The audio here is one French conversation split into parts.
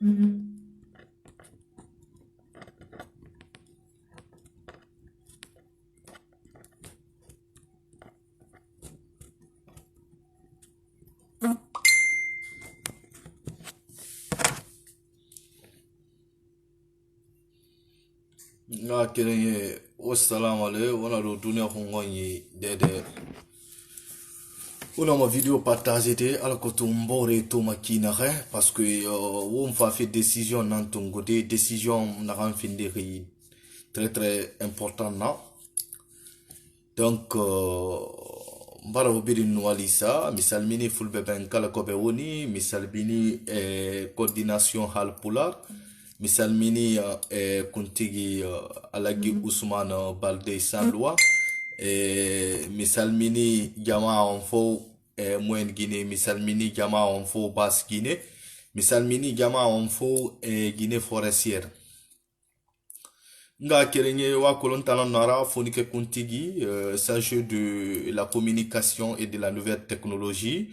nga kere assalamu alaikum wana do dunia kongonyi dede una ma vidéo partagée ala ko tumbore to makina re parce que on fa fait décision nan tongo de décision na ran findiri très très important na donc mbara obiri nualisa misalmini fulbe ben kala ko be woni misalbini coordination hal pular misalmini kuntigi alagi Ousmane Balde Sanlois misalmini jama on fo moyen Guinée misalmini jama on fo basse Guinée misalmini jama on fo Guinée forestière nga kerenye wa kolontana nara fonike kuntigi sage de la communication et de la nouvelle technologie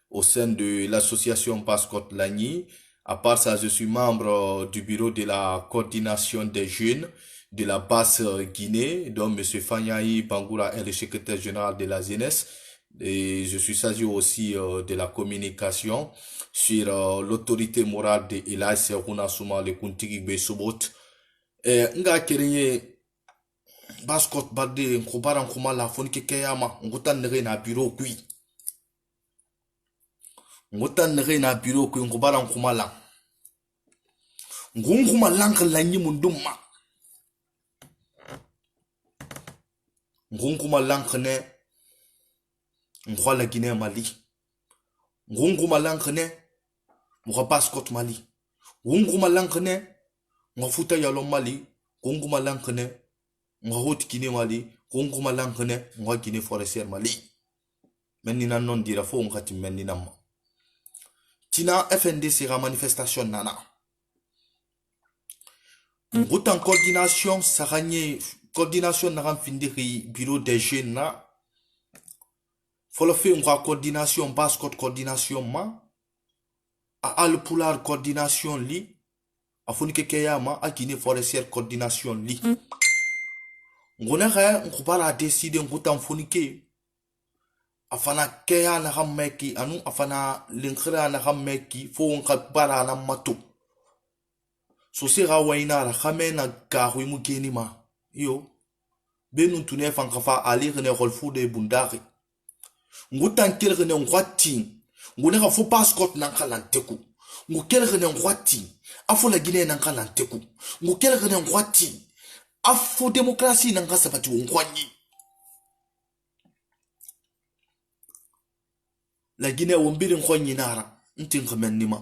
au sein de l'association Basse-Côte Lagny. À part ça, je suis membre du bureau de la coordination des jeunes de la Basse-Guinée, dont M. Fanyaï Bangoura est le secrétaire général de la jeunesse. Et je suis chargé aussi de la communication sur l'autorité morale de Elias Seruna Souma le Kuntigi Besobot. Nga kerenye Basse-Côte Balde nkobara nkoma la fonike keyama ngutan nere na bureau kui. Ngutan nere na bureau kui nkobara nkoma la. Ngunguma lank lanyi munduma. Ngunguma lank ne ngwala Guinée Mali. Ngunguma lank ne mwa Basse-Côte Mali. Ngunguma lank ne nga futa yalo Mali, ngunguma lank ne nga Haute Guinée Mali, ngunguma lank ne nga Guinée forestière Mali. Menina non dira fo ngati menina ma. Tina FND sera manifestation nana. Autant coordination saranye coordination naran findiri bureau des jeunes na. Faut le faire une coordination Basse-Côte coordination ma. A al pular coordination li. Afonike keyama a Guinée forestière coordination li. Ngone kaya nkubara décider ngutan fonike. Afana keya na hammeki anu afana linkira na hammeki fo nkabara na mato. So sera waina la khamena garu mu geni ma. Yo. Benu tune fankafa ali rene rolfu de bundari. Ngutan kel rene ngwati. Ngone ka fo Basse-Côte nan kalanteku. Ngukel rene ngwati. Afo la Guinée nan kalanteku. Ngukel rene ngwati. Afo démocratie nan kasabati ngwanyi. La Guinée wombiri ngwanyi nara. Ntinga menima.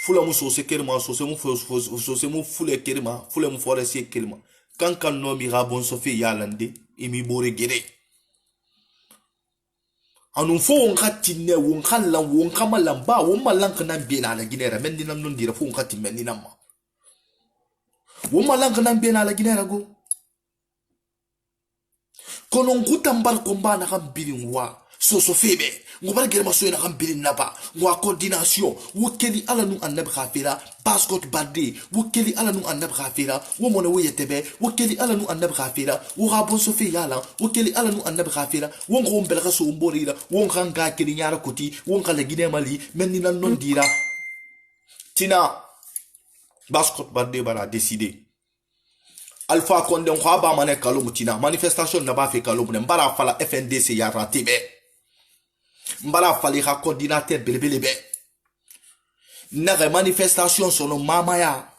Fula mu sose kerima sose mu fule kerima fule mu forestier kerima kankan no mi rabon sofi yalande imi bore gere anu fo ngati ne wonkala wonkama ba wo malanka nan bena la Guinée men dinam non dira fo ngati men dinam wo malanka nan bena la Guinée go kono nguta mbar komba na kambiri wa so febe ngobar germa so na kambiri naba wa coordination wokeli ala nu annab khafira Basse-Côte Balde wokeli ala nu annab khafira wo mona wo yetebe wokeli ala nu annab khafira wo rabon so fe yala wokeli ala nu annab khafira wo ngom belga so mborira wo nganga keli nyara koti wo ngala Guinée Mali menni nan non dira tina Basse-Côte Balde bara décider Alpha Condé khaba mané kalum tina manifestation na ba fe kalum ne mbara fala FNDC ya ratibe mbara fali ka coordinateur belebelebe na manifestation sono mama ya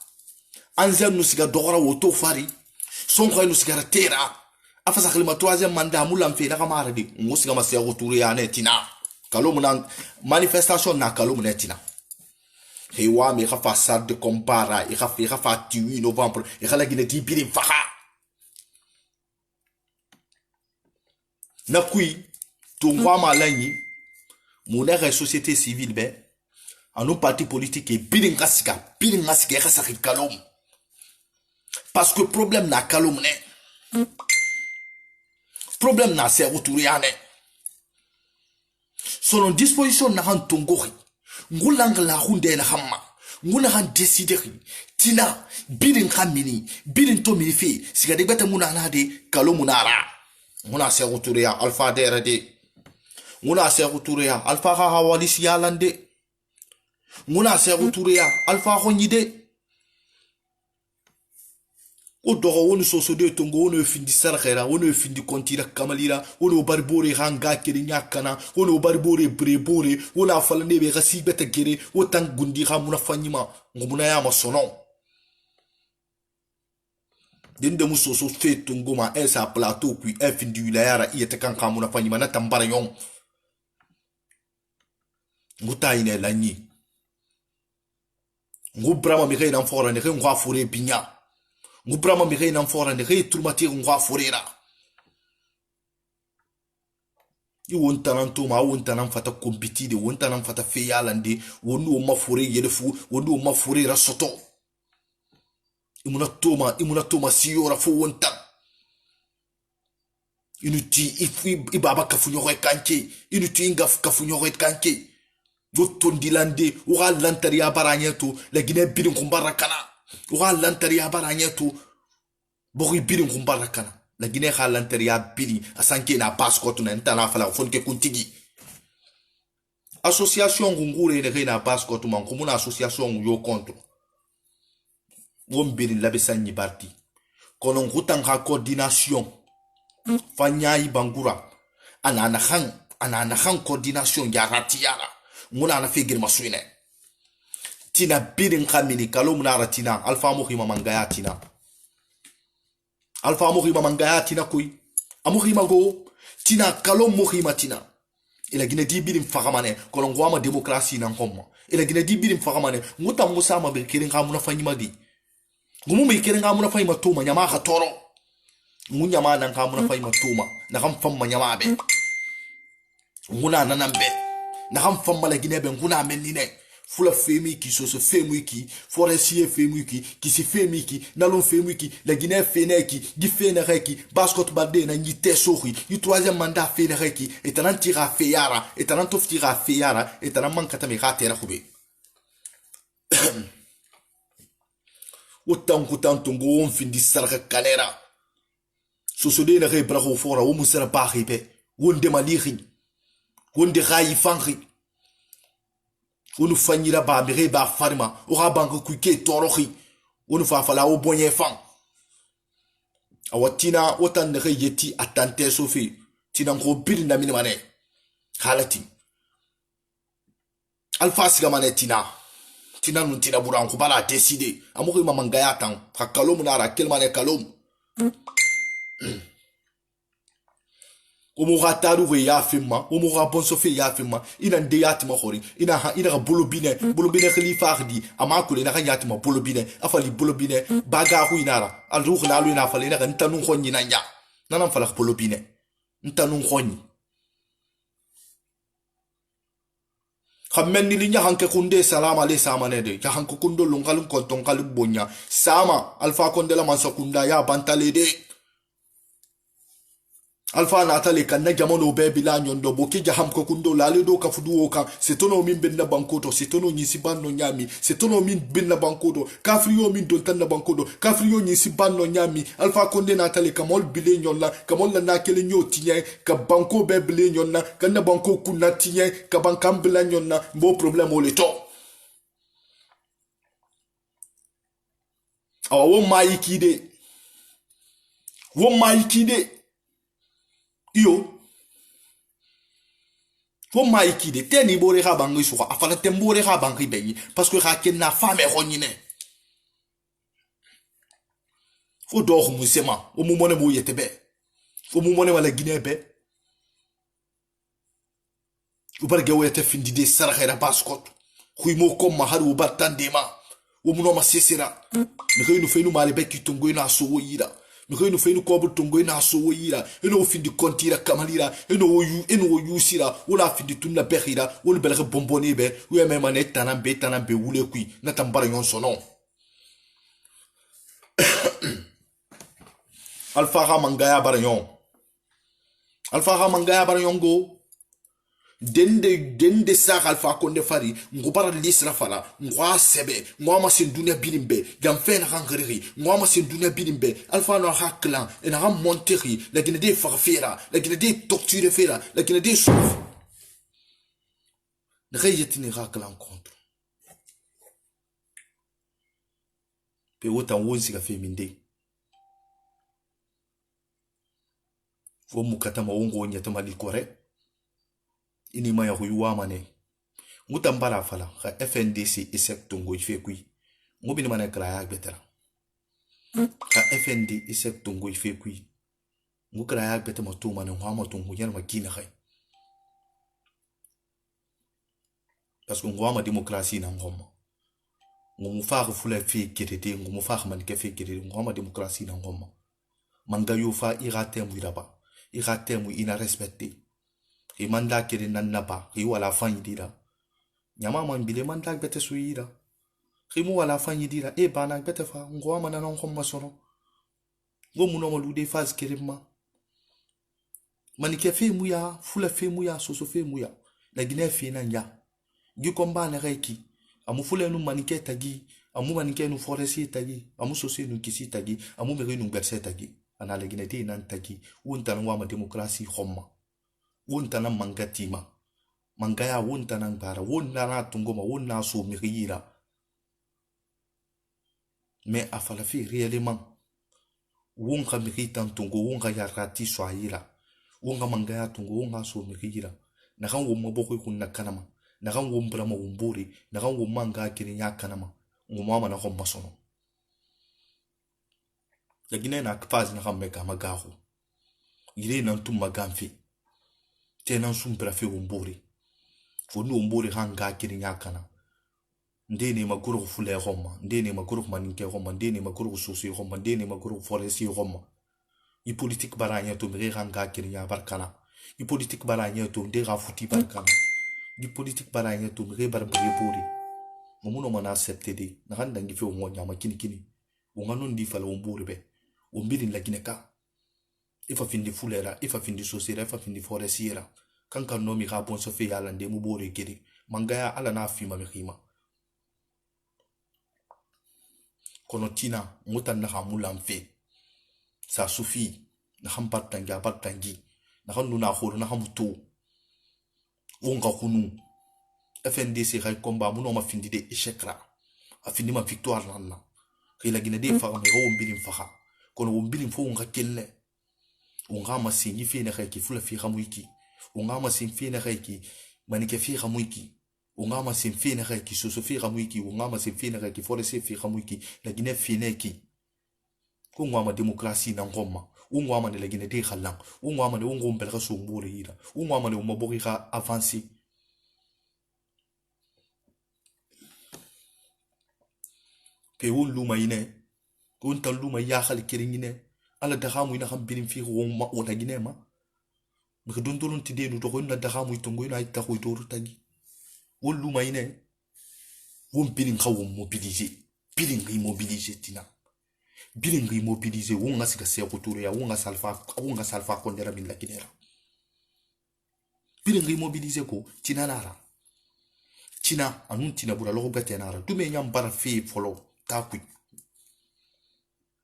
anzel nusiga dogora woto fari son ko nusiga tera afasa khilma troisième mandat mulam fe na kamara di musiga masya retour ya netina kalum na manifestation na kalum netina hewa me khafa sad de compara e khafa 8 novembre e khala Guinée di birim faha na kui tungwa malanyi mon société civile ben en nos partis politiques et biling kasika kasaki kalom parce que problème na kalom ne problème na se retouriane selon disposition na han tongori ngulang la hunde na hamma nguna han décider tina birin khamini birin to mi fi siga de beta muna na de kalo munara nguna se ruturia alfa dere de nguna se ruturia alfa ha hawali siyalande nguna se ruturia alfa khonyide o dogo woni soso de tongo woni findi sarkhera woni findi kontira kamalira woni barbore hanga kiri nyakana woni barbore brebore woni afalane be gasi beta gere wotan gundi hamuna fanyima ngumuna ya masono dinde mu soso fe tongo ma esa plateau kui findi wilayara iyete kan kamuna fanyima na tambara yon nguta ine lanyi ngubrama mi reina fora ne ngwa fure pinya ngubrama mi reina fora ne re turmati ngwa forera i wontanan to ma wontanan fata competide wontanan fata feyalande wonu ma fore yelefu wonu ma fore ra soto imuna toma siora fo wontan inuti ibaba kafunyo kanke inuti ingaf kafunyo kanke Votondilande, oura lantaria baranyeto, la Guinée birin kumbarakana, oura lantaria baranyeto, bori birin kumbarakana, la Guinée ha lantaria biri, a sanke na passport na ntana fala fonke kuntigi. Association ngungure ne na passport man komuna association yo contre. Won birin labesanyi parti. Konon gutang ha coordination. Fanyai bangura. Anana hang coordination ya ratiara. Muna na figir masuine tina birin khamini kalo muna ratina alfa muhima mangaya tina kui amuhima go tina kalo muhima tina ila gine di birin fagamane kolongwa ma demokrasi na ngomma ila gine di birin fagamane muta musa ma be kirin kamuna fanyima di gumu be kirin kamuna fanyima tuma nyama ka toro munyama nan kamuna fanyima tuma na kam famma nyama be muna nanambe na ham fam mala Guinée ben kuna menine fula femi ki so femi ki forestier femi ki si femi ki nalon femi ki la Guinée fene ki gi fene reki basket balde na nyite sohi yu troisième mandat fene reki etanan tira feyara etanan toftira feyara etanan mankata me ratera khube otan kutan tungo on findi sarka kalera so de na re braho fora o musara bahibe wonde malihi wonde rayi fangi wonu fanyira ba mere ba farma o ha banko kuike torohi wonu fa fala o bonye fan awatina wotan ne yeti atante sofi tina ko bil na min mane halati alfa siga mane tina nun tina buran ko bala décider amuko mamangaya tan fakalom na ra kelmane kalom Omoura taru ya fima, omoura bonsofe ya fima, ina nde yatima khori, ina bolobine khalifa khdi, amakule na yatima bolobine, afali bolobine, baga hu inara, alruh na lu ina afali na ntanu khonyi na nya. Nanam falak bolobine. Ntanu khonyi. Khammen ni linya hanke kunde salama le samane de, ya hanko kundo lungalun konton kalum bonya, sama alfa konde la mansakunda ya bantale de. Alfa natale kanna jamono bebi la nyondo boki jaham ko kundo lale do kafudu oka setono min benna bankoto setono nyisi banno nyami setono min benna bankoto kafriyo min doltanna bankoto kafriyo nyisi banno nyami alfa konde natale kamol bile nyolla kamol la nakele nyotiye ka banko bebile nyonna kanna banko kunatiye ka bankam bla nyonna bo problème o leto awo maikide Yo Fo maiki de teni bore ha bangi suka afala tembore ha bangi beyi parce que ha kenna fame khonyine fo do khu musema o mu mone mo yetebe fo mu mone wala Guinée be u barge wo yete findi de sarkhera baskot khu mo ko ma haru batandema o mu no ma sesera ne khaynu feynu male be ki tongo ina so yira Mikoino fenu kobu tongo ina so yira eno findi kontira kamalira eno yusira wala findi tunna behira wala belge bomboni be we mema ne tanambe wule kui na tambara yon sonon alfa mangaya barayon go dende sa alfa konde fari ngubara lisra fala ngwa sebe ngwa ma sin dunya bilimbe gam fen rangri ngwa ma sin dunya bilimbe alfa no haklan en ram monteri la gine de farfera la gine de torture fera la gine de souf ne reyetini haklan contre pe wotan wonsi ga feminde fo mukata ma wongo nyata mali kore ini maya huyuwa mane ngutambara fala ka FNDC isek tungo ife kui ngubini mana kala ya betara ka FND isek tungo ife kui ngukala ya betama matu mane ngwa tungo yana magina kai parce que ngwa ma demokrasi na ngoma ngumu fa fula fi kirete ngumu fa man ke fi kirete ngwa ma demokrasi na ngoma manga yo fa irate mu iraba irate mu ina respecté imanda kiri nannaba ki wala fanyi dira nyama man bile manda bete suira ki mu wala fanyi dira e bana bete fa ngwa mana non kom masoro ngo muno malude faz kirima manike fe muya fula fe muya soso fe muya la gine fe nanya gi komba na reiki amu fula nu manike tagi amu manike nu foresi tagi amu soso nu kisi tagi amu mere nu berse tagi ana la gine te nan tagi wonta ngwa ma demokrasi khomma wonta mangatima mangaya wonta nan bara wonna na tungoma wonna so mirira mais afala fi réellement wonka miritan tungo wonka yarati swahira wonka mangaya tungo wonka so mirira na kan wo maboko kunna kanama na kan wo mbrama womburi na kan wo manga kirinya kanama ngoma na ko masono yagine na kpazi na kan mega magaho ile nan tum magamfi tenan sumpra fe womburi fonu womburi hanga kirinya kana ndene maguru fule roma ndene maguru maninke roma ndene maguru sosi roma ndene maguru foresi roma i politique baranya to mere hanga kirinya barkana i politique baranya to ndera futi barkana i politique baranya to mere barbari puri momuno mana accepter na handa ngi fe wonya makini wongano ndi fala womburi be wombiri lakineka ifa findi fulera ifa findi sosira ifa findi foresiera kanka no mi rabon so fe yala nde mu bore gedi mangaya ala na fima mi khima kono tina mutan na hamulam fe sa sufi na hampat tanga batangi na hanu na khoro na hamuto wonga kunu FNDC kay komba muno ma findi de échecra a findi ma victoire nanna khila gina de fa me wombirim faha kono wombirim fo wonga kelle wonga ma singi fe na kay ki fula fi khamuiki wonga ma sin fi na kay ki manike fi khamuiki wonga ma sin fi na kay ki soso fi khamuiki wonga ma sin fi na kay ki forese fi khamuiki la gina fi na ki ko ngwa demokrasi na ngoma wonga ma la gina de khalang wonga ma wongo mbelga so mbore ira wonga ma mo boki kha avancer ke won luma ine ko tan luma ya khal kiringine ala da xamu ina xam birim fi won ma wona gine ma ko don dolon ti denu to ko na da xamu to ngoy na ta ko to tagi won luma ine won birim xaw mobiliser birim ngi mobiliser tina birim ngi mobiliser won nga sika se ko tour ya won nga salfa ko ndera min la kinera birim ngi mobiliser ko tina nara tina anun tina bura lo gate nara tume nyam bara fi folo takui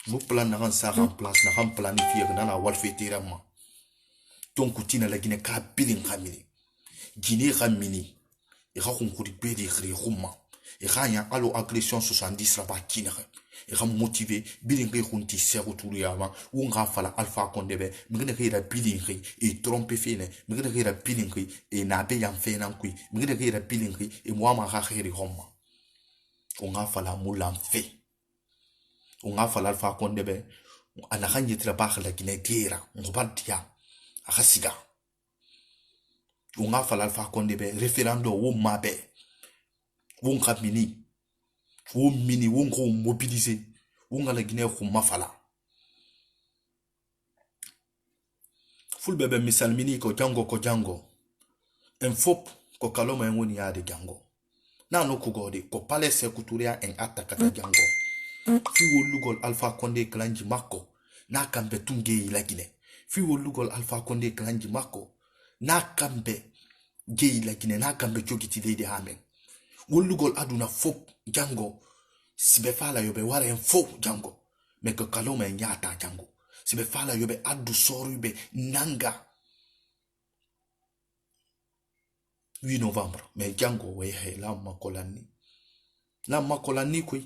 mo plan na sa en place na ram planifier na wal fetira ma donc tina la gine ka bilin khamini gine khamini e ga khon khuri pedi khri khumma e ga ya alo agression 70 raba kina e ga motiver bilin khri khunti sero tulu ya ma wonga fala alpha kondebe mingene khira bilin khri e trompe fene mingene khira bilin khri e na be yam fena kui mingene khira bilin khri e mo ma ga khiri homma wonga fala mulam fe wonga fala alpha kondebe ana khanye tra ba khla gine tira ngobatia akasiga wonga fala alpha kondebe referendum wo mabe wonga mini wongo mobiliser wonga la gine ko mafala fulbebe misal mini ko jango en fop ko kaloma en woni yaade jango na no ko gode ko palese kuturia en atakata jango fi wolugol alpha konde klanji makko na kambe tunge la gine fi wolugol alpha konde klanji makko na kambe gei la Guinée na kambe chokiti lady amen wolugol aduna fop jango sibe fala yobe ware en fop jango me ko kaloma nyata jango sibe fala yobe adu sorube nanga 8 novembre me jango we he la makolani koi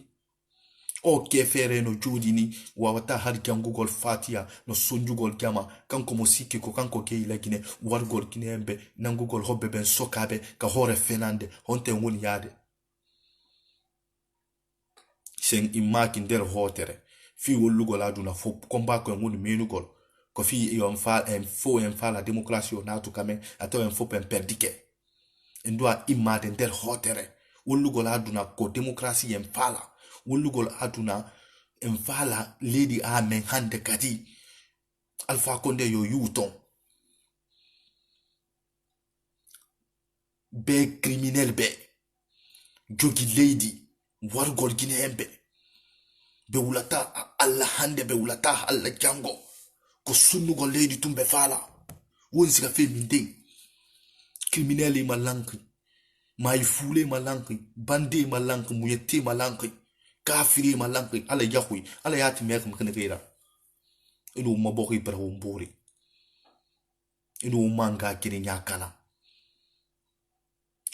o kefere no judini wawata har jangugol fatia no sonjugol jama kanko mo sikki ko kanko ke ila Guinée wargol Guinéembe nangugol hobbe ben sokabe ka hore fenande honte woni yade sen imaki nder hotere fi wollugol aduna fop combat ko woni menugol ko fi yon fa en fo en fa la démocratie o natu kamen ato en fop en perdike en doit imade nder hotere wollugol aduna ko démocratie en fala wolugol aduna en fala lady amen hande kadi Alpha Condé yo yuton be criminel be jogi lady wargol Guinéembe be wulata alla hande be wulata alla jango ko sunnugol lady tumbe fala wonsi ka fe min criminel malanki may fule malanki bande malanki muyete malanki kafiri malanki ala yahui ala yati mek mknera inu mabokhi brahumburi inu manga kiri nyakana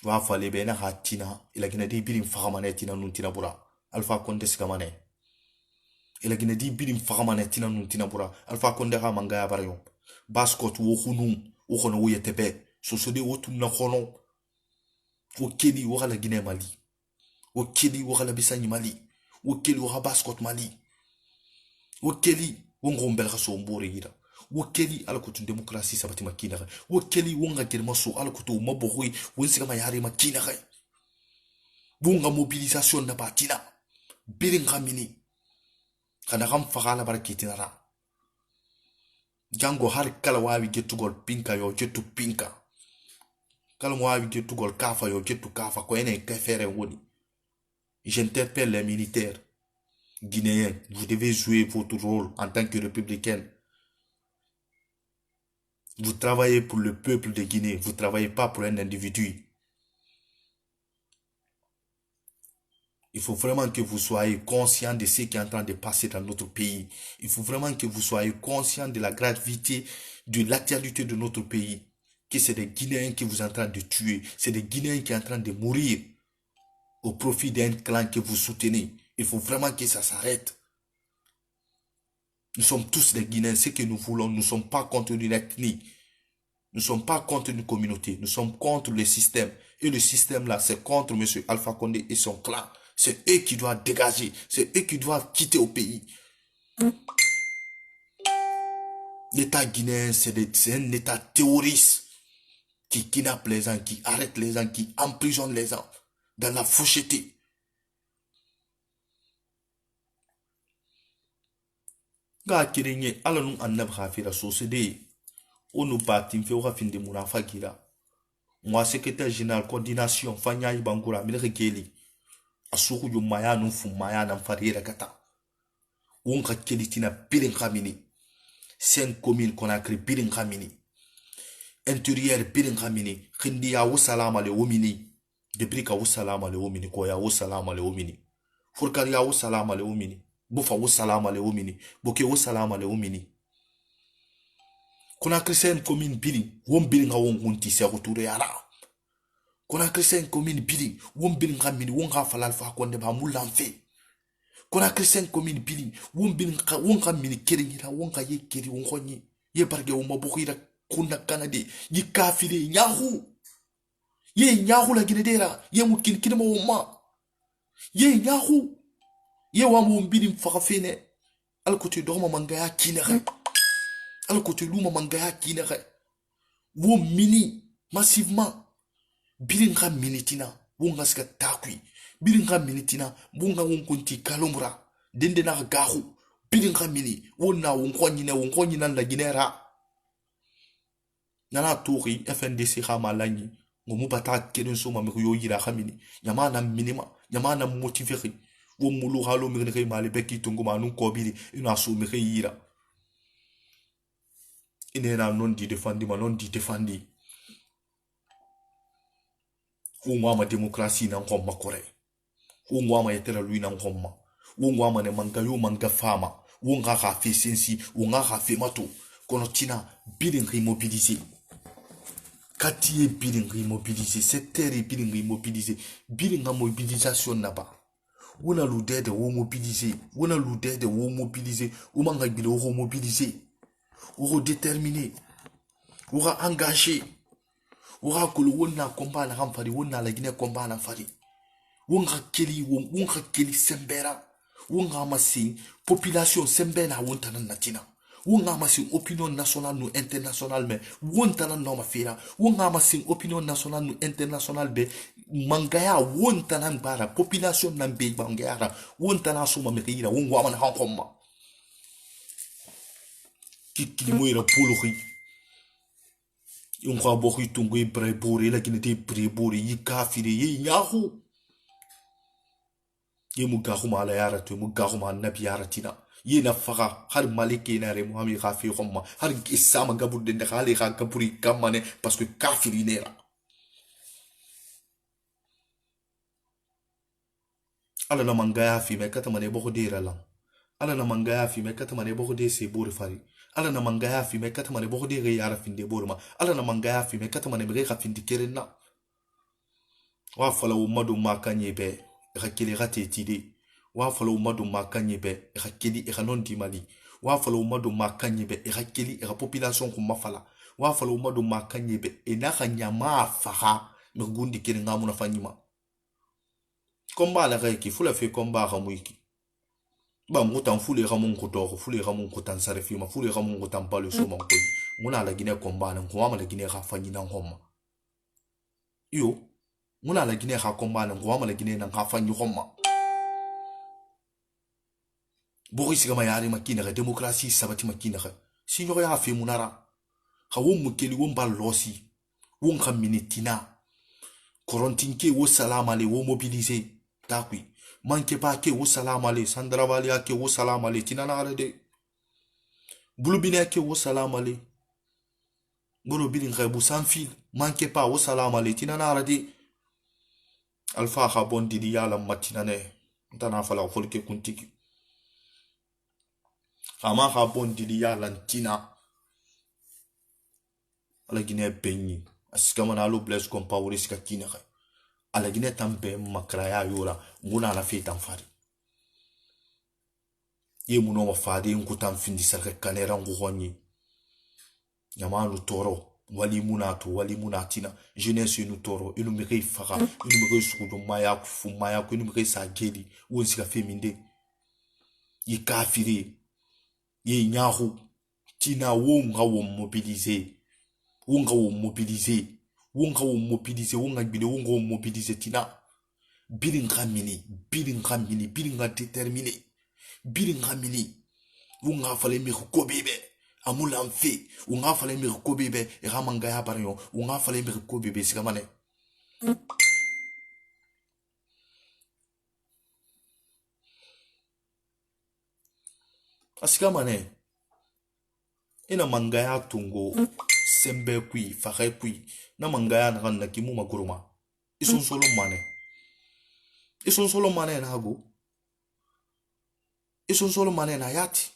wa fale bena hatina ila gina di birim fahamane tina nuntina bura Alpha Condé sikamane ila gina di birim fahamane tina nuntina bura Alpha Condé ha manga ya barayon baskot wo khunu wo khono wo yetebe so so de wotu na khono wo kedi wo ala Guinée Mali wo kedi wo ala Bisani Mali wokeli wa baskot Mali wokeli wongombel khaso mbore yira wokeli ala kutu démocratie sabati makina wokeli wonga germa so ala kutu mabohui wonsiga mayari makina khay wonga mobilisation na batina birin khamini kana kham fakala barakitina ra jango har kala wawi getugol pinka yo jettu pinka kala wawi getugol kafa yo jettu kafa ko ene kefere woni. J'interpelle les militaires guinéens. Vous devez jouer votre rôle en tant que républicaine. Vous travaillez pour le peuple de Guinée. Vous ne travaillez pas pour un individu. Il faut vraiment que vous soyez conscient de ce qui est en train de passer dans notre pays. Il faut vraiment que vous soyez conscient de la gravité de l'actualité de notre pays. Que c'est des Guinéens qui vous sont en train de tuer. C'est des Guinéens qui sont en train de mourir au profit d'un clan que vous soutenez. Il faut vraiment que ça s'arrête. Nous sommes tous des Guinéens. Ce que nous voulons, nous ne sommes pas contre une ethnie. Nous ne sommes pas contre une communauté. Nous sommes contre le système. Et le système là, c'est contre M. Alpha Condé et son clan. C'est eux qui doivent dégager. C'est eux qui doivent quitter au pays. L'État guinéen, c'est un État terroriste qui kidnappe les gens, qui arrête les gens, qui emprisonne les gens dans la faucheté. Ga kirenye ala nun annab khafira sosede onu batim fe wa fin de munafagira moi secrétaire général coordination fanya ibangura milere keli asuku yo maya nun fu maya nan farira kata won ka kelitina birin khamini 5 communes Conakry birin khamini intérieur birin khamini khindi ya wa salama le womini depuis ka wa salama le womini ko ya wa salama le womini furkar ya wa salama le womini Bofa wo salama le omini boke wo salama le omini Conakry sen commune bili won bili nga won gunti se ko touré ara Conakry sen commune bili won bili nga mini won ga falal fa ko nde ba mulan fe Conakry sen commune bili won bili nga won ga mini keringira won ga ye keri won khonyi ye barge wo mabokira kuna kanade yi kafire nyahu ye nyahu la ginedera ye mukin kinema wo ma ye nyahu ye wa mo mbidi mfakafene alkote doma mangaya kinere alkote luma mangaya kinere wo mini massivement bilinga minitina wonga ska takwi bilinga minitina bunga wonkunti kalomra dende na gahu bilinga mini wonna wonkonyi na la ginera nana touri FNDC khama lanyi ngomu bata keden soma me yo yira khamini nyama na minima nyama na motiver wo mulu halo mi ne mali beki tungu manu kobiri ina so mi yira ine na non di defandi ma non di defandi Ungwa ma demokrasi na ngomma kore. Ungwa ma yetera lui na ngomma. Ungwa ma ne mangayo manga fama. Unga ka fe sensi, unga ka fe mato. Kono tina biling immobilisé. Katiye biling immobilisé, secteur biling immobilisé. Biling mobilisation naba. Wona lude de wo mobilisé. Wona lude de wo mobilisé. Umanga bilo wo mobilisé. Wo déterminé. Wo engagé. Wo kulu wona combat na ramfari, wona la Guinée combat na fari. Wonga keli sembera. Wonga masi population sembena wontana natina. Wonga masi opinion nationale ou internationale mais wontana no mafira. Wonga masi opinion nationale ou internationale be mangaya wontana mbara population nambe bangara wontana suma mekira wongwa man hankoma. Kikili moira pologi. Yonga bogi tungu brebore la kinete brebore yikafire yahu. Ye mugahuma ala yara tu mugahuma nabi yara tina ye na faga har malike na re muhammed khafi khomma har isama gabur de khali kha kapuri kamane parce que kafiri nera ala na mangaya fi me kata mane boko de ralam ala na mangaya fi me kata mane boko de se bur fari ala na mangaya fi me kata mane boko de re yara fin de burma ala na mangaya fi me kata mane be kha fin de kerena wa fala umadu makanye be rakili rate tide wa fala umadu makanye be rakili iranon di mali wa fala umadu makanye be rakili ira population ko mafala wa fala umadu makanye be enaka nyama faha ngundi kiri ngamu na fanyima komba la reki fula fe komba ga muiki ba ngutan fule ga mun ko to fule ga mun ko tan sare fi ma fule ga mun ko tan palo so man ko muna la Guinée komba na ko ma la Guinée ga fanyina ngoma yo muna la Guinée ha komba na ngwa la Guinée na ha fanyu khomma Boris gama yari makina ga demokrasi sabati makina ga sinyo ya fe munara ha won mukeli won bal losi won kham minitina korontinke wo salama le wo mobiliser takwi manke pa ke wo salama le sandravali ke wo salama le tinana arade bulubine ke wo salama le bolo bilin khabu sans fil manke pa wo salama le tinana arade alfa khabon didi yala matinane ntana fala folke kuntiki ama khabon didi yala ntina ala Guinée benyi askama na lo bless compaore ska kina kha ala Guinée tambe makraya yora nguna la fi tamfari ye muno mafade nkutam findi sarka kanera nguhonyi nyamanu toro wali munatina jeunesse nu toro inu mekay faga inu mekay sukudu maya kufu maya ko inu mekay sa geli wonsi ka feminde yi kafiri ye nyahu tina wonga wo mobiliser wonga gbile wonga wo mobiliser tina bilinga déterminé bilinga mini wonga fale mi ko bebe amula mfe unga fale mi ko bebe e ramanga ya baryo unga fale mi ko bebe sikamane asikamane ina mangaya tungo sembe kui fare kui na mangaya na kan kimu makuruma ison solo mane na hago ison solo mane na yati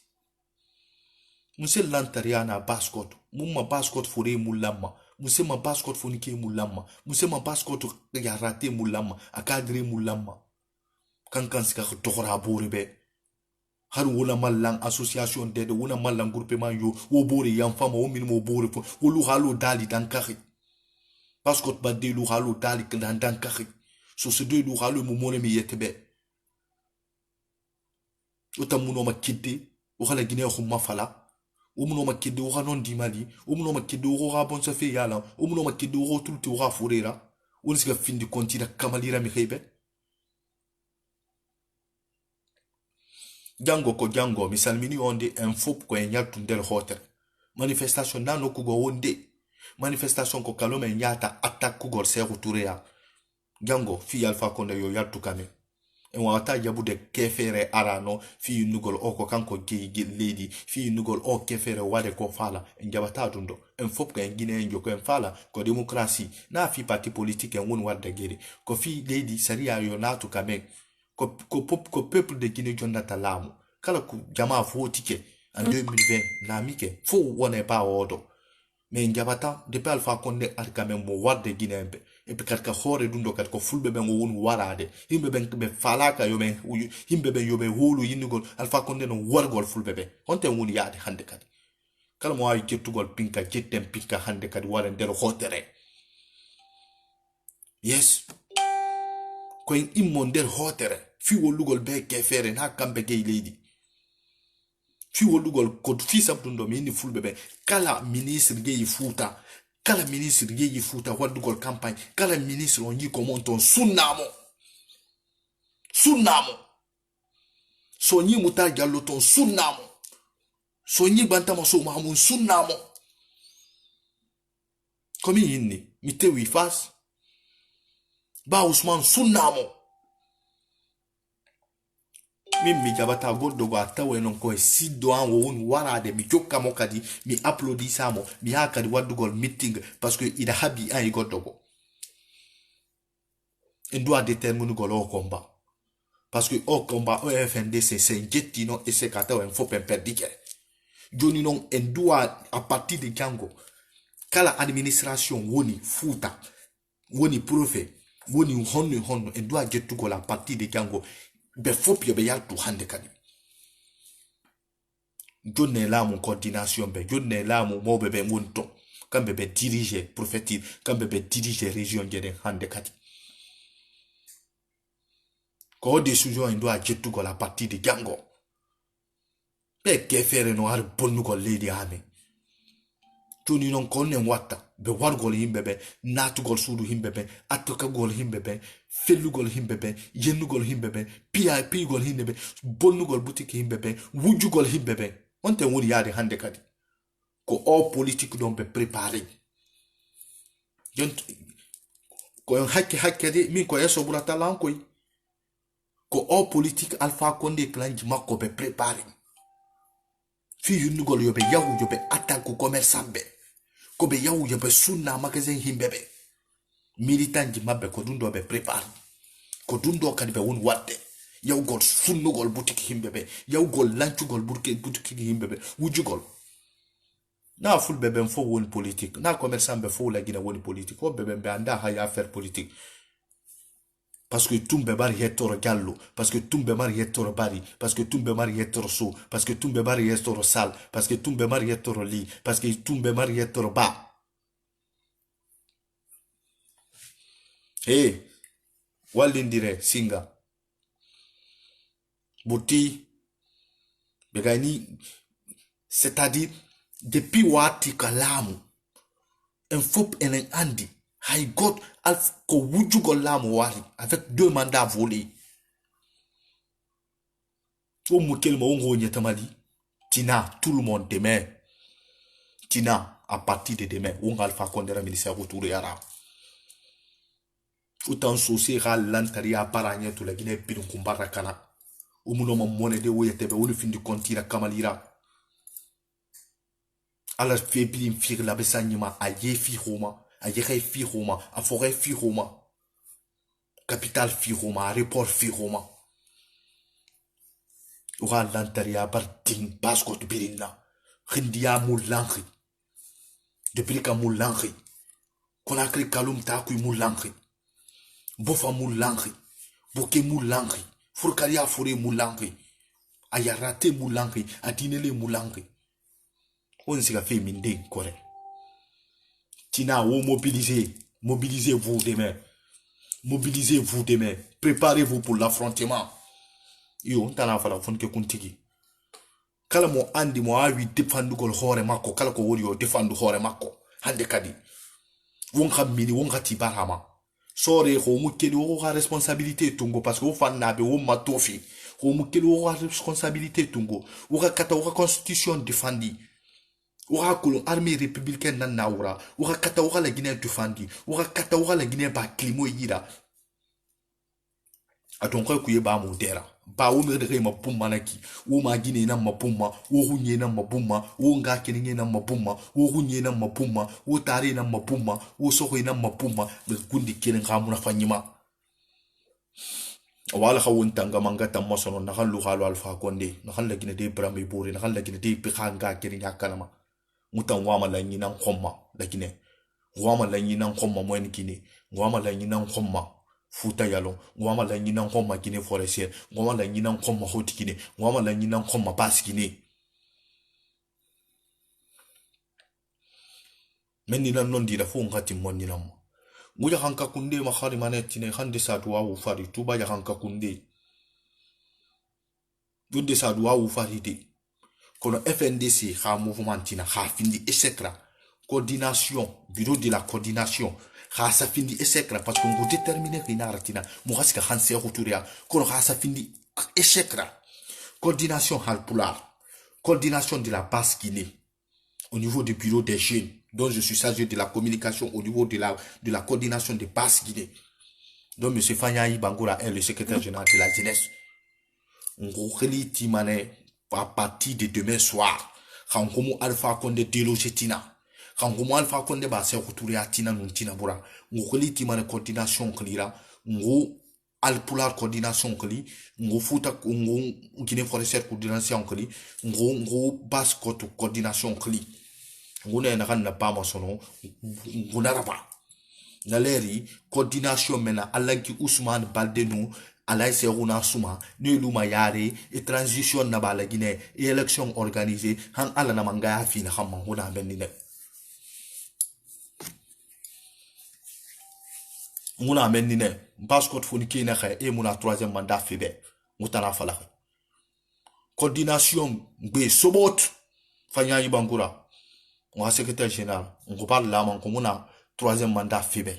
Muse lantariana baskot. Muma baskot fure mulama. Muse ma baskot fonike mulama. Muse ma baskot yarate mulama. Akadre mulama. Kankan sika tokora boribe. Haru wona malang association dede wona malang groupement yo wo bori yam fama wo minimo bori fo wo lu halo dali dan kari. Baskot ba de lu halo dali dan kari. So se de lu halo mo mone mi yetebe. Otamuno ma kidde. Ohala Guinée khumma fala. Umuno makide ora non di mali umuno makide ora bon sa fe yala umuno makide ora tout ora furera unisika fin di kontina kamalira mi khebe jango misalmini onde info ko enya tundel hotel manifestation nano ko go wonde manifestation ko kalome nyata attaque ko gor se retourya jango fi alpha konde yo yattu kame en wata yabu de kefere arano fi nugol oko kanko gi lady fi nugol o kefere wade ko fala en jabata dundo en fop ka en gine en joko en fala ko demokrasi na fi parti politique en won wadde gere ko fi lady saria yo natu kamen ko peuple de Guinée jonnata lamu kala ku jama votike en 2020 na mike fo wone ba wodo mais njabata depuis Alpha Condé ar quand même mo wadde Guinéembe et puis kat ka hore dundo kat ko fulbe ben won warade himbe ben be falaka yo men himbe ben yo be holu yinugol Alpha Condé no wargol fulbe be honte woni yaade hande kadi kala mo ay jettugol pinka jetten pinka hande kadi wala der hotere yes ko en immo der hotere fi wolugol be kefere na kambe gay lady fi wolugol ko fi sabdundo mi ni fulbe be kala ministre gay futa kala ministre gay futa wadugol campagne kala ministre on yi ko monton sunnamo so nyi muta jallo ton sunnamo so nyi bantama so mamun sunnamo komi yinni mi tewi fas ba Ousmane sunnamo mi jabata goddo go atawe non ko siddo an won warade mi jokka mo kadi mi applaudissamo mi hakadi waddugol meeting parce que ida habi an goddo go en doit déterminer gol au combat parce que au combat au FNDC c'est jettino et c'est kata en faut perdike joni non en doit à partir de Django kala administration woni futa woni profe woni honno en doit jettugol à partir de Django be fopio be yaltu hande kadi jonne la mon coordination be jonne la mo mobe be wonto kambe be diriger prophétique kambe be diriger région jeden hande kadi ko décision en doit jettu ko la partie de Django be ke fere no har bonnu ko lady ame tuni non konne watta be wargol himbe be natugol suudu himbe be attoka gol himbe be fellugol himbe be yennugol himbe be PIP gol himbe be bonnugol boutique himbe be wujugol himbe be onte woni yaade hande kadi ko o politique don be préparer ko en hakke de min ko yeso burata lan koy ko o politique Alpha Condé plan ji makko be préparer fi yennugol yobe yawu yobe attaque commerçant be ko be yawu yobe sunna magasin himbe be militant ji mabbe ko dundo be prepare ko dundo kadi be won wadde yaw gol sunnugol boutique himbe be yaw gol lancugol boutique himbe be wujugol na fulbe ben fo won politique na commerçant be fo la gina won politique ko be ben anda ha ya faire politique parce que tumbe bari yettoro gallo parce que tumbe mari yettoro bari parce que tumbe mari yettoro so parce que tumbe mari yettoro sal parce que tumbe mari yettoro li parce que tumbe mari yettoro ba wallindire singa bouti begani c'est-à-dire depuis wati kalamu en fop en andi hay got alf ko wujugo lamu wari avec 2 mandats volés o mukel mo ngo nyetamali tina tout le monde demain tina à partir de demain on Alpha Condé ministère autour yara utan sosira lantaria baranya to la Guinée bidon kumbara kana umuno mamone de woyetebe woni findi kontira kamalira ala feblim fir la besanyima a yefi Roma a yere fi Roma a forêt fi Roma capitale fi Roma aéroport fi Roma ura lantaria barting basko de birina khindia moulanri depuis ka moulanri konakri kalum taku moulanri bofa moulanri boke moulanri furkaria fure moulanri ayarate moulanri atinele moulanri on s'est fait minde correct tina ou mobilisez-vous demain préparez-vous pour l'affrontement yo on tana fala fon ke kuntigi kala mo andi mo awi defandu gol hore makko kala ko wori yo defandu hore makko hande kadi won xamini won xati barama sore ko mu kedi wo ha responsabilité tungo parce que wo fanna be wo matofi ko mu kedi wo ha responsabilité tungo wo kata wo constitution défendi wo ko armée républicaine nan nawra wo kata wo la Guinée défendi wo kata wo la Guinée ba climo yira atonka kuye ba mu dera ba wo me de ma pumma naki wo ma gine na ma pumma wo hunye na ma pumma wo nga kininye na ma pumma wo hunye na ma pumma wo tare na ma pumma wo soho na ma pumma me kundi kirin kamuna fanyima wala khawun tanga manga tamma sono na khallu khalu alfa konde na khalla gine de brami buri na khalla gine de bi khanga kirin yakalama mutan wama la nyina khomma lakine wama la nyina khomma mo en kine wama la nyina khomma futa yalo ngwama la nyina nkoma kine forestier ngwama la nyina nkoma hoti kine ngwama la nyina nkoma bas kine menni nan non dira fu ngati monni nam nguja hanka kunde ma khari manetine khande sa duwa wu fari tuba ya hanka kunde dunde sa duwa wu fari de kono FNDC kha mouvement tina kha findi etc coordination bureau de la coordination khasa findi esekra parce qu'on go déterminer rinaratina mo khasika khanse khuturia kono khasa findi esekra coordination halpular coordination de la base Guinée au niveau du bureau des jeunes dont je suis chargé de la communication au niveau de la coordination des bases Guinée donc monsieur Fanyayi Bangoura est le secrétaire général de la jeunesse on kheli timane à partir de demain soir khankomo Alpha Condé délogetina kangumo Alpha Condé ba se kuturi atina nuntina bura ngukuli timane coordination klira ngu alpular coordination kli ngu futa ngu Guinée forestière coordination kli ngu basse coordination kli ngu na kan na ba masono ngu na raba na leri coordination mena alaki Ousmane Baldenu alay seruna suma ni luma yare et transition na ba la Guinée et élection organisée han ala na manga fi na xamma nguna benni muna menni ne bascot foni kina khay e muna troisième mandat febe mutana fala coordination be sobot Fanyayi Bangoura mon secrétaire général on parle là man ko muna troisième mandat febe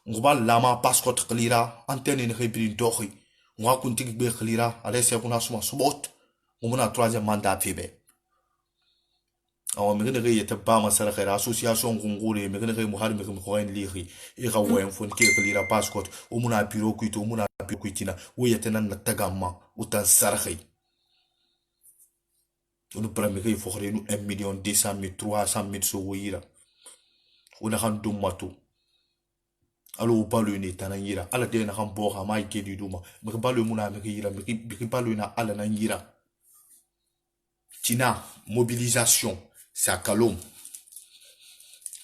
on parle là ma bascot klira antenne ne khibri doxi on kunti be klira ale se kuna suma sobot muna troisième mandat febe awa migene ge yete ba masara khera association ngungure migene ge muhari migene ko en liri e ga wen fon ke lira passport o muna bureau kuito o muna bureau kuitina o yete nan na tagamma utan sarxi onu premier ge fo khre nu 1,200,000 300,000 so wira ona kan dum matu alo balu ni tanayira ala de na kan bo ha mai ke di duma me balu muna me yira me balu na ala na yira tina mobilisation c'est à Kalom.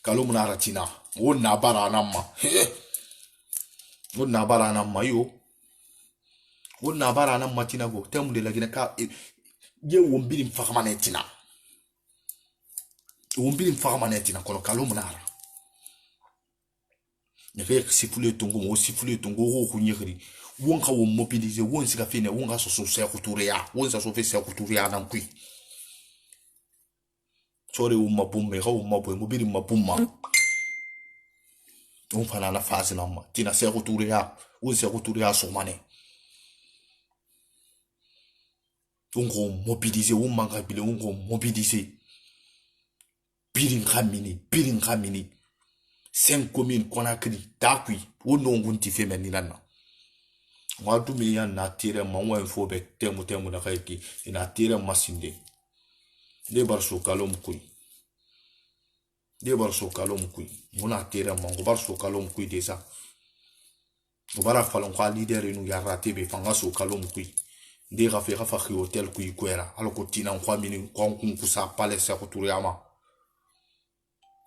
Kalom na ratina. On na baranama. On na baranama yo. On na baranama tina go. Temu de la Guinée ka ye wombili mfakamanetina. Wombili mfakamanetina kono Kalom na ra. Ne fait siffler tongo mo siffler tongo ro kunyiri. Won ka wo mobiliser won sika fene won ga so se kuturia. Won sa so fe se kuturia nan kui. Sore umma bumme ga umma boy mobili mabumma on fana na phase na ma tina se kuturia on se kuturia so mane on go mobiliser on manga bile on go mobiliser birin khamini 5 communes Conakry Takui on no ngunti fe men ni nana wa du mi yan na tire ma wa info be temu na kayki ina tire masinde de bar so kalom kuy muna tera mango bar so kalom kuy desa bara falon kwa leader inu ya rate fanga so kalom kuy de ga fe hotel kuy kwera alko tina kwa mini kwa kunkusa pale sa kuturiama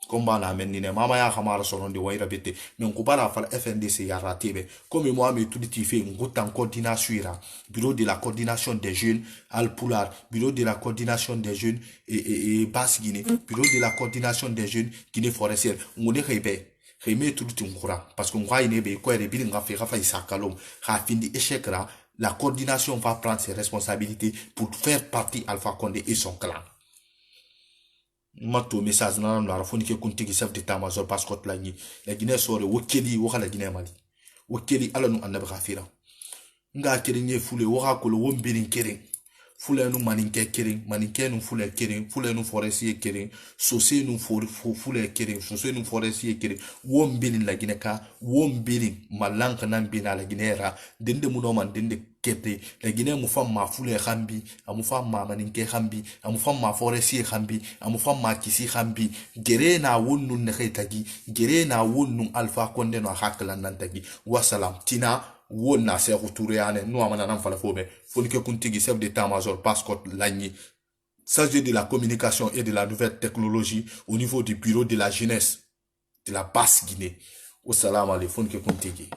komba na menni ne mama ya khamara sono de waira bete men ko bara fal FNDC ya rate comme moi me tout dit fait ngutan coordination bureau de la coordination des jeunes alpular bureau de la coordination des jeunes et basse Guinée bureau de la coordination des jeunes Guinée forestière ngone khebe tout dit ngura parce que ngwa ine be ko re bi nga fe khafa isakalom kha findi échec là la coordination va prendre ses responsabilités pour faire partie Alpha Condé et son clan mato message na la rafoni ke kuntigi chef d'état-major passport la Guinée sore wokeli wo kala Guinée mali wokeli ala nu annabi khafira nga kiri nye fule wo hakolo wo mbirin kere fule nu maninke kering maninke nu fule kering fule nu forestier kering sose nu fule kering sose nu forestier kering won bilin la gine ka won bilin malanka nan bina la gine ra dende mu no man dende kete la gine mu fam ma fule khambi amu fam ma maninke khambi amu fam ma forestier khambi amu fam ma kisi khambi gere na won nun ne tagi gere na won nun alpha konde no haklan nan tagi wasalam tina won na se retouré ane no amana nan fala fobe fonike kuntigi chef d'état-major Pascot Lagny chargé de la communication et de la nouvelle technologie au niveau du bureau de la jeunesse de la basse Guinée. Au salam alaikum fonike kuntigi